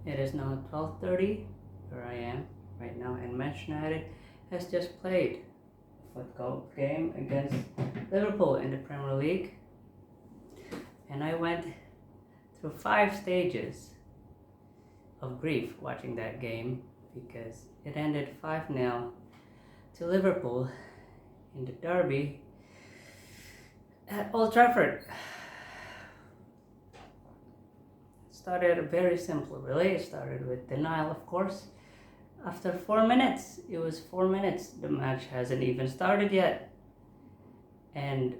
It is now 12:30 where I am right now, and Manchester United has just played a football game against Liverpool in the Premier League, and I went through 5 stages of grief watching that game because it ended 5-0 to Liverpool in the derby at Old Trafford. Started very simple, really. It started with denial, of course. After 4 minutes, it was 4 minutes. The match hasn't even started yet. And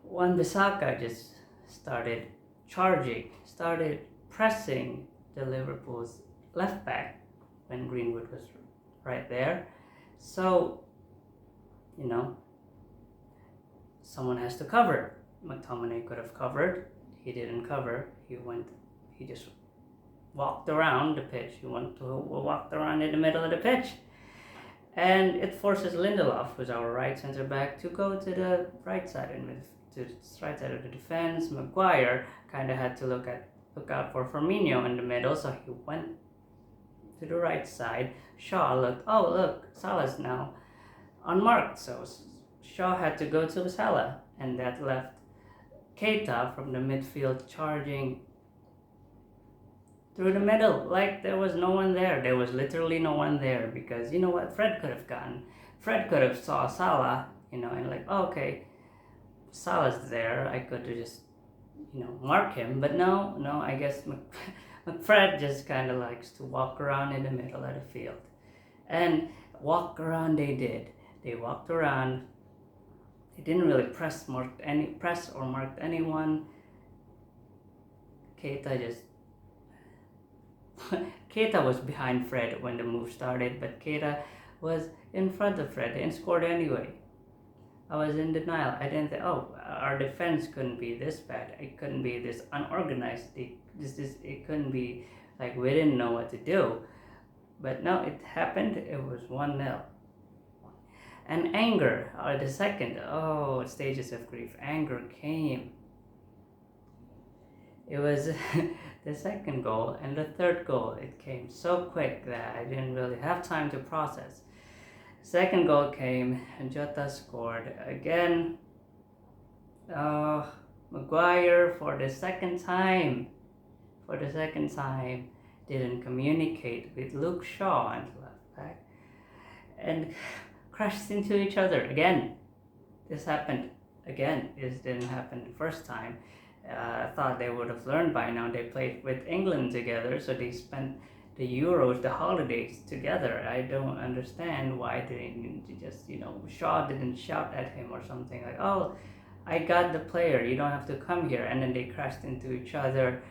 Wan-Bissaka just started charging, started pressing the Liverpool's left back when Greenwood was right there. So, someone has to cover. McTominay could have covered. He didn't cover. He just walked around the pitch. He walked around in the middle of the pitch. And it forces Lindelof, who's our right centre back, to go to the right side to the right side of the defense. Maguire kind of had to look out for Firmino in the middle, so he went to the right side. Shaw look, Salah's now unmarked, so Shaw had to go to Salah, and that left Keita from the midfield charging through the middle like there was no one there. There was literally no one there because you know what Fred could have gotten? Fred could have saw Salah, and okay, Salah's there. I could have just, mark him. But no, I guess Fred just kind of likes to walk around in the middle of the field. And walk around they did. They walked around. He didn't really press or marked anyone. Keita was behind Fred when the move started, but Keita was in front of Fred and scored anyway. I was in denial. I didn't think, our defense couldn't be this bad. It couldn't be this unorganized. It couldn't be like we didn't know what to do. But no, it happened. It was 1-0. And anger, the second, stages of grief. Anger came. It was the second goal and the third goal. It came so quick that I didn't really have time to process. Second goal came and Jota scored again. Maguire for the second time didn't communicate with Luke Shaw and left back and crashed into each other again. This happened again. This didn't happen the first time. I thought they would have learned by now. They played with England together, so they spent the Euros, the holidays together. I don't understand why they just, Shaw didn't shout at him or something like, I got the player, you don't have to come here. And then they crashed into each other.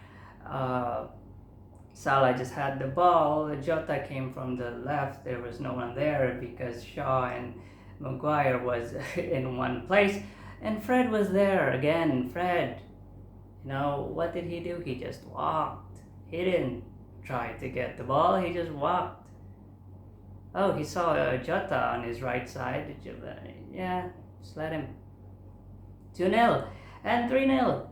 Salah just had the ball. Jota came from the left. There was no one there because Shaw and Maguire was in one place. And Fred was there again. Fred, what did he do? He just walked. He didn't try to get the ball. He just walked. He saw Jota on his right side. Yeah, just let him. 2-0 and 3-0.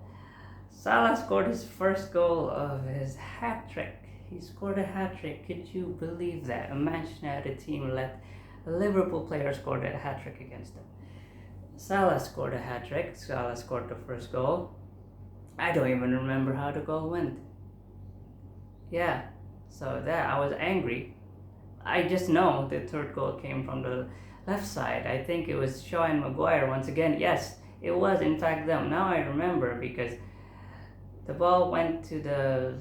Salah scored his first goal of his hat-trick. He scored a hat-trick. Could you believe that? A Manchester United team let a Liverpool player score a hat-trick against them. Salah scored a hat-trick. Salah scored the first goal. I don't even remember how the goal went. Yeah, so that I was angry. I just know the third goal came from the left side. I think it was Shaw and Maguire once again. Yes, it was in fact them. Now I remember because the ball went to the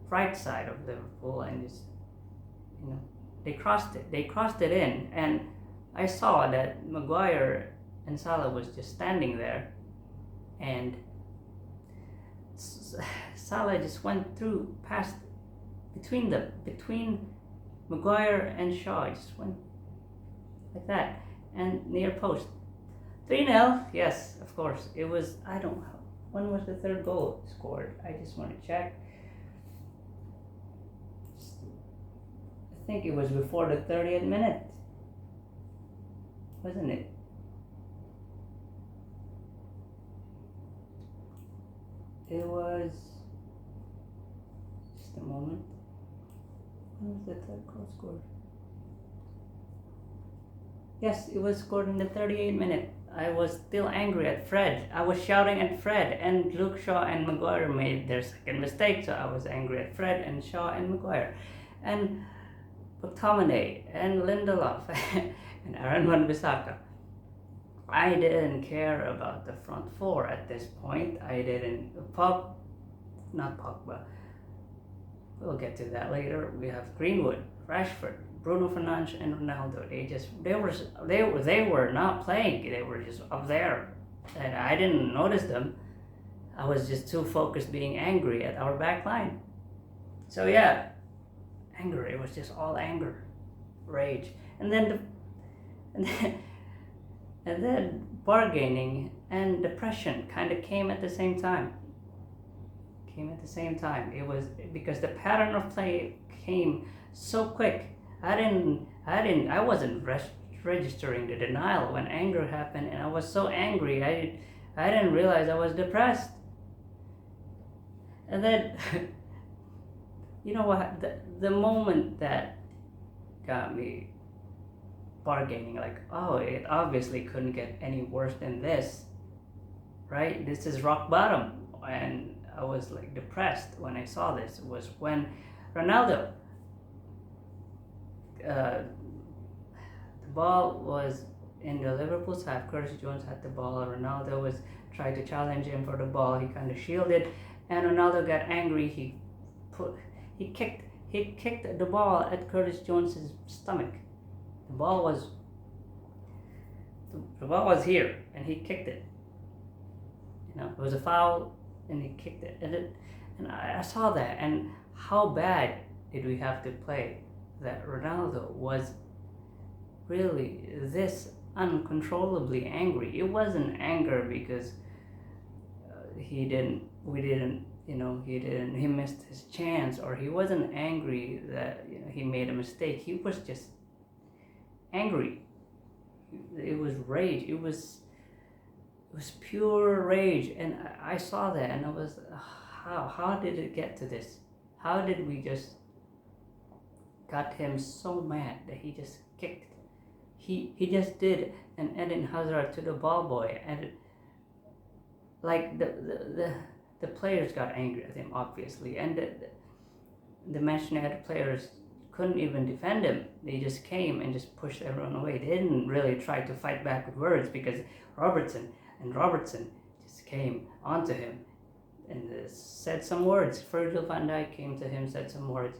right side of Liverpool, and just, they crossed it. They crossed it in, and I saw that Maguire and Salah was just standing there, and Salah just went through past between Maguire and Shaw. Just went like that, and near post. 3-0. Yes, of course. It was. I don't know. When was the third goal scored? I just want to check. I think it was before the 30th minute, wasn't it? It was just a moment. When was the third goal scored? Yes, it was scored in the 38th minute. I was still angry at Fred. I was shouting at Fred, and Luke Shaw and Maguire made their second mistake, so I was angry at Fred and Shaw and Maguire. And McTominay and Lindelof and Aaron Wan-Bissaka. I didn't care about the front four at this point. I didn't. Not Pogba. We'll get to that later. We have Greenwood, Rashford, Bruno Fernandes, and Ronaldo. They were not playing. They were just up there, and I didn't notice them. I was just too focused being angry at our back line. So yeah, anger. It was just all anger, rage, and then and then bargaining and depression kind of came at the same time. It was because the pattern of play came so quick. I wasn't registering the denial when anger happened, and I was so angry. I didn't realize I was depressed. And then, you know what? The moment that got me bargaining, like, oh, it obviously couldn't get any worse than this, right? This is rock bottom. And I was like depressed when I saw this. It was when Ronaldo, the ball was in the Liverpool side. Curtis Jones had the ball. Ronaldo was trying to challenge him for the ball. He kind of shielded, and Ronaldo got angry. He kicked the ball at Curtis Jones's stomach. The ball was here, and he kicked it. You know, it was a foul, and he kicked it. And I saw that, and how bad did we have to play that Ronaldo was really this uncontrollably angry. It wasn't anger because he missed his chance, or he wasn't angry that he made a mistake. He was just angry. It was rage. It was pure rage, and I saw that, and I was, how did it get to this? How did we just got him so mad that he just kicked? He just did an Eden Hazard to the ball boy, and like the players got angry at him, obviously, and the Manchester United players couldn't even defend him. They just came and just pushed everyone away. They didn't really try to fight back with words, because Robertson just came onto him and said some words. Virgil van Dijk came to him, said some words,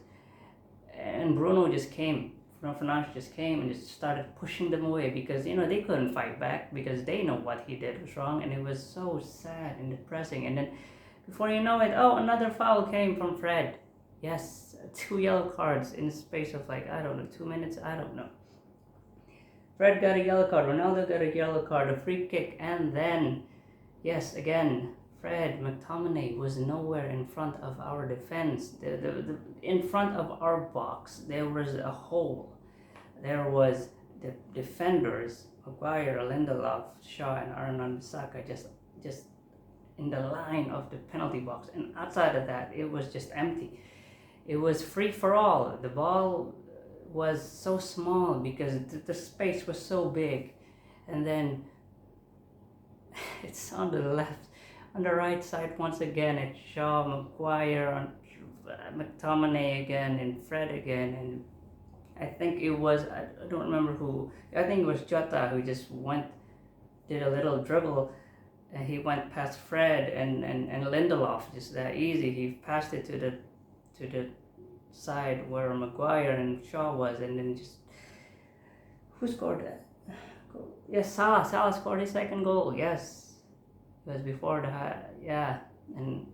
and Bruno Fernandes just came and just started pushing them away, because they couldn't fight back, because they know what he did was wrong, and it was so sad and depressing. And then before you know it, another foul came from Fred. Yes, 2 yellow cards in the space of 2 minutes, I don't know. Fred got a yellow card, Ronaldo got a yellow card, a free kick, and then, yes, again, Fred McTominay was nowhere in front of our defense. In front of our box, there was a hole. There was the defenders, Maguire, Lindelof, Shaw, and Aaron Wan-Bissaka just in the line of the penalty box. And outside of that, it was just empty. It was free for all. The ball was so small because the space was so big. And then it's on the left. On the right side, once again, it's Shaw, Maguire, McTominay again, and Fred again. And I think it was, I don't remember who, I think it was Jota who just did a little dribble, and he went past Fred and Lindelof, just that easy. He passed it to the side where Maguire and Shaw was, and then just, who scored that? Yes, Salah scored his second goal, yes. It was before and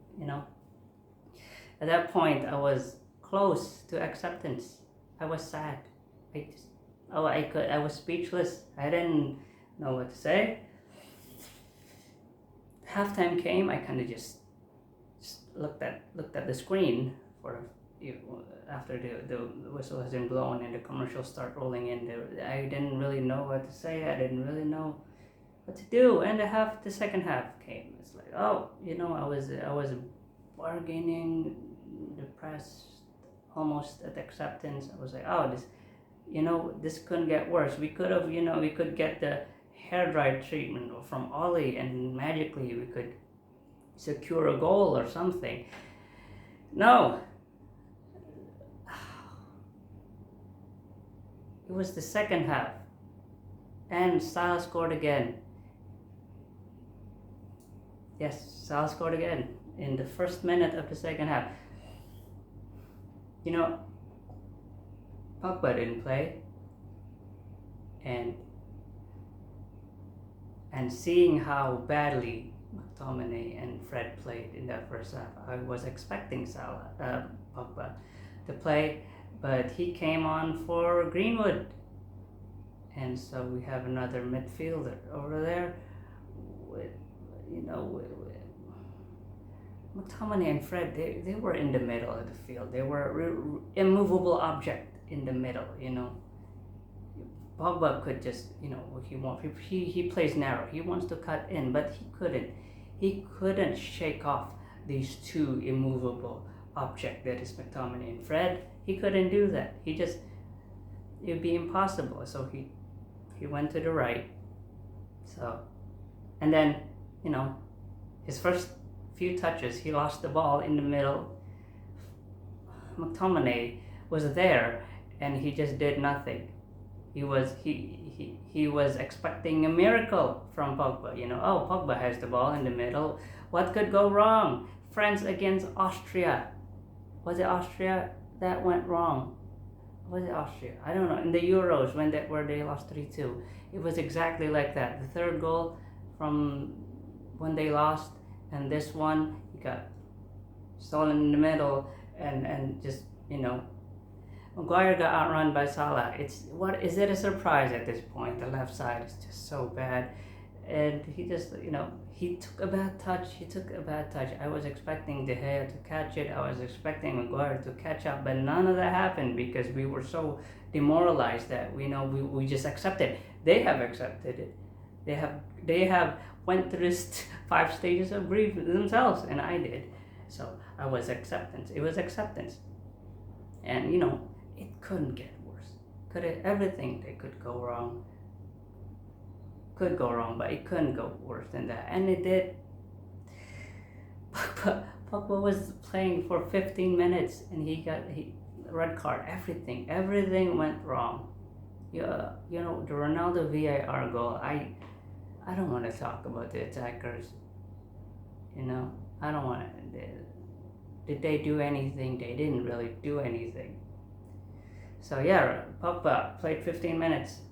at that point I was close to acceptance. I was sad. I was speechless. I didn't know what to say. Halftime came. I kind of just looked at the screen for after the whistle has been blown and the commercials start rolling in. I didn't really know what to say. I didn't really know what to do. And the second half came. It's like, oh, I was bargaining, depressed, almost at acceptance. I was like, oh, this couldn't get worse. We could have, we could get the hair dry treatment from Ollie, and magically we could secure a goal or something. No. It was the second half, and Salah scored again. Yes, Salah scored again in the first minute of the second half. Pogba didn't play, and seeing how badly McTominay and Fred played in that first half, I was expecting Pogba to play, but he came on for Greenwood, and so we have another midfielder over there with McTominay and Fred. They were in the middle of the field. They were immovable object in the middle. Pogba could just, he plays narrow. He wants to cut in, but he couldn't shake off these two immovable object that is McTominay and Fred. He couldn't do that. It would be impossible. So he went to the right. So, and then, his first few touches, he lost the ball in the middle. McTominay was there, and he just did nothing. He was expecting a miracle from Pogba. Oh, Pogba has the ball in the middle. What could go wrong? France against Austria. Was it Austria that went wrong? Was it Austria? I don't know. In the Euros, where they lost 3-2, it was exactly like that. The third goal from when they lost, and this one, he got stolen in the middle, and just, Maguire got outrun by Salah. Is it a surprise at this point? The left side is just so bad, and he just, he took a bad touch. I was expecting De Gea to catch it. I was expecting Maguire to catch up, but none of that happened because we were so demoralized that we just accepted. They have accepted it. They have went through 5 stages of grief themselves, and I did. So I was acceptance. It was acceptance, and it couldn't get worse. Everything that could go wrong, but it couldn't go worse than that, and it did. Pogba was playing for 15 minutes, and he got red card. Everything went wrong. The Ronaldo VAR goal. I don't want to talk about the attackers. I don't want to. Did they do anything? They didn't really do anything. So yeah, Pogba played 15 minutes.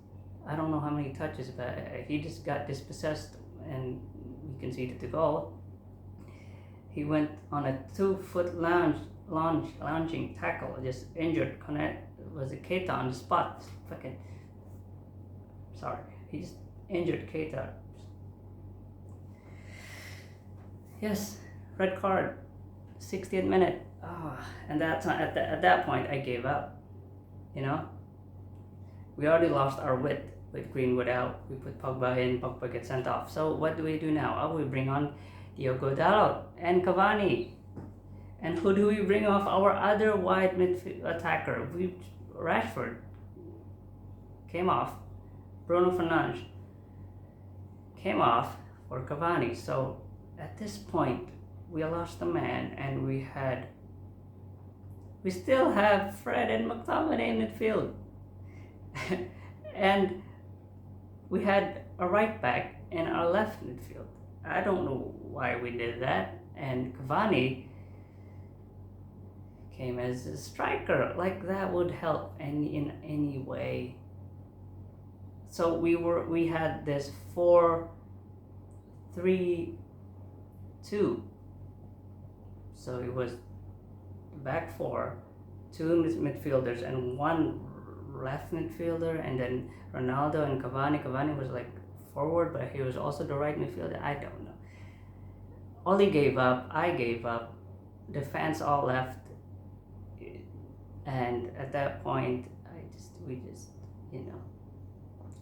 I don't know how many touches, but he just got dispossessed, and we conceded the goal. He went on a 2-foot lounging tackle, just injured was it Keita on the spot. He just injured Keita. Yes, red card, 60th minute. And that's at that point I gave up. We already lost our wit with Greenwood out. We put Pogba in. Pogba gets sent off. So what do we do now? We bring on Diogo Dalot and Cavani. And who do we bring off? Our other wide midfield attacker, Rashford, came off. Bruno Fernandes came off for Cavani. So at this point, we lost a man, and we still have Fred and McTominay in midfield. And we had a right back in our left midfield. I don't know why we did that. And Cavani came as a striker. Like, that would help in any way. So we had this 4-3-2. So it was back 4, 2 midfielders, and 1 left midfielder, and then Ronaldo and Cavani. Cavani was like forward, but he was also the right midfielder. I don't know. Ollie gave up. I gave up. The fans all left, and at that point, we just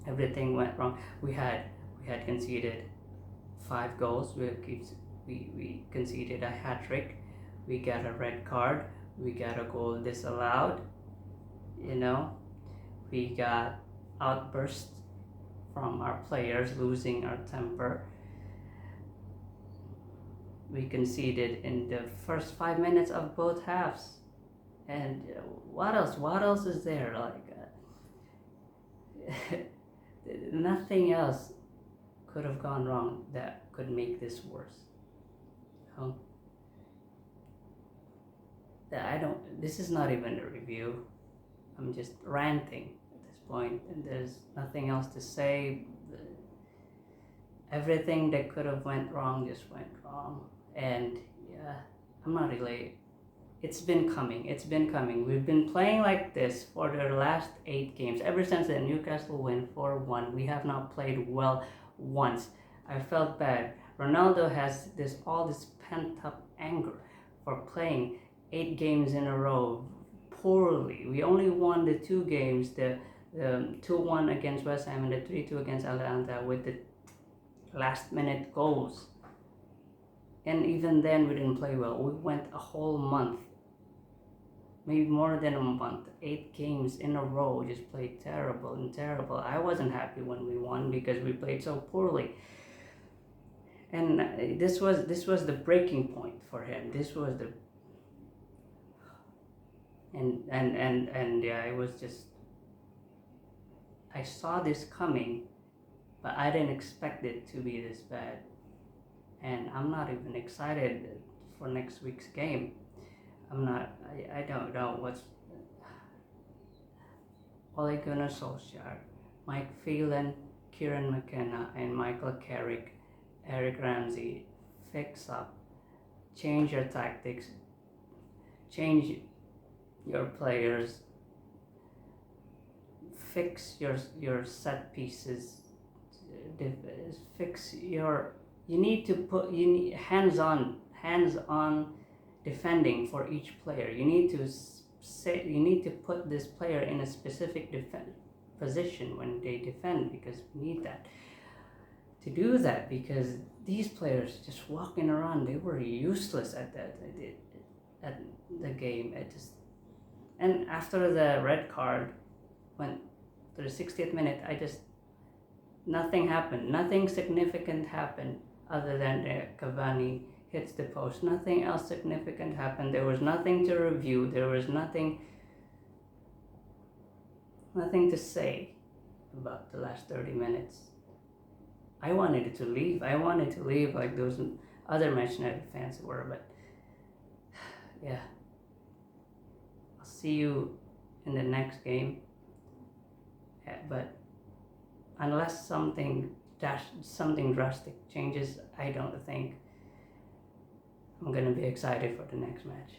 everything went wrong. We had We had conceded 5 goals. We conceded a hat trick. We got a red card. We got a goal disallowed. We got outbursts from our players, losing our temper. We conceded in the first 5 minutes of both halves. And what else is there? Nothing else could have gone wrong that could make this worse. This is not even a review. I'm just ranting at this point, and there's nothing else to say. Everything that could have went wrong just went wrong. And I'm not really. It's been coming. We've been playing like this for the last 8 games. Ever since the Newcastle win 4-1, we have not played well once. I felt bad. Ronaldo has all this pent-up anger for playing 8 games in a row poorly. We only won the 2 games, the 2-1 against West Ham and the 3-2 against Atalanta with the last-minute goals. And even then, we didn't play well. We went a whole month, maybe more than a month, 8 games in a row, just played terrible. I wasn't happy when we won because we played so poorly. And this was the breaking point for him. This was the it was just, I saw this coming, but I didn't expect it to be this bad. And I'm not even excited for next week's game. I don't know what's Ole Gunnar Solskjaer, Mike Phelan, Kieran McKenna, and Michael Carrick, Eric Ramsey, fix up, change your tactics, change your players, fix your set pieces, fix your. You need hands-on defending for each player. You need to put this player in a specific position when they defend, because we need that. To do that, because these players just walking around, they were useless at the game. And after the red card went to the 60th minute, nothing happened. Nothing significant happened other than Cavani hits the post. Nothing else significant happened. There was nothing to review. There was nothing to say about the last 30 minutes. I wanted to leave. Like those other Manchester United fans were, but yeah. I'll see you in the next game. But unless something drastic changes, I don't think I'm going to be excited for the next match.